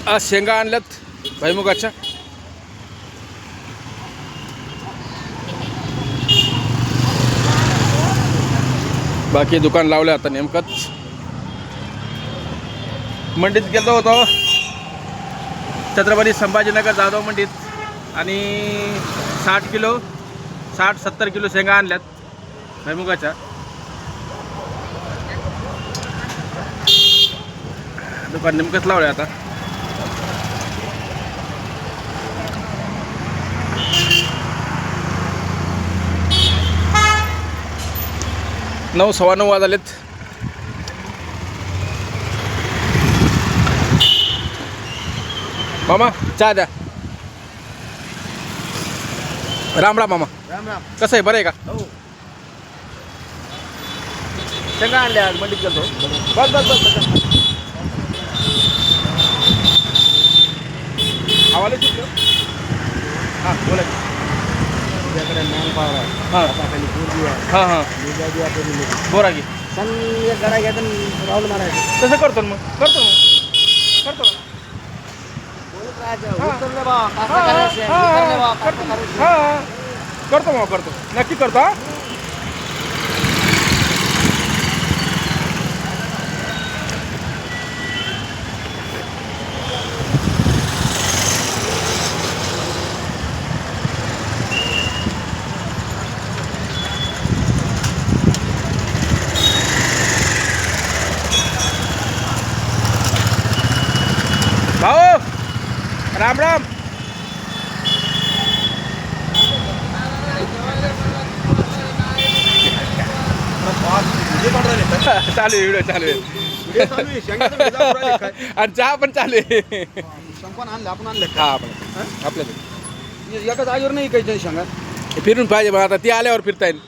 आज शेंगा आणल्यात भुईमुगाच्या. बाकी दुकान लावलं आता नेमकंच. मंडीत गेलो होतो छत्रपती संभाजीनगर जाधव मंडीत आणि 60-70 किलो शेंगा आणल्यात भुईमुगाच्या. दुकान नेमकंच लावलं आता. नऊ 9:15 वाजलेत. मामा चहा द्या. राम राम मामा. राम राम. कसं आहे, बरं आहे का? हो. शेंगा आणल्या आज मंडीत गेलो. बस बस बस बस. आवाले शिकलो. हां बोला की. तुझ्याकडे मॅन पावर आहे. हां हाताखाली पोरगी आहे. हां हां निजाजी आहे तरी नाही. बोला की. सांग एक गडा घ्या तर राहुल मारायचं. तसं करतो ना मग. करतो ना. बोलत राहायचं. हां. उतरले बा, कास्ता हां, करायचे, हां, उतरले बा, करतो. कास्ता करायचे. हां करतो मग, करतो नक्की करतो. हां भाऊ राम राम. चालू आहे व्हिडिओ चालू आहे. आणि चहा पण चालू आहे. संपन्न आणलं आपण आणलं हा आपण आपल्याला एका जागेवर नाही काही शेंगा. फिरून पाहिजे मग. आता ती आल्यावर फिरता येईल.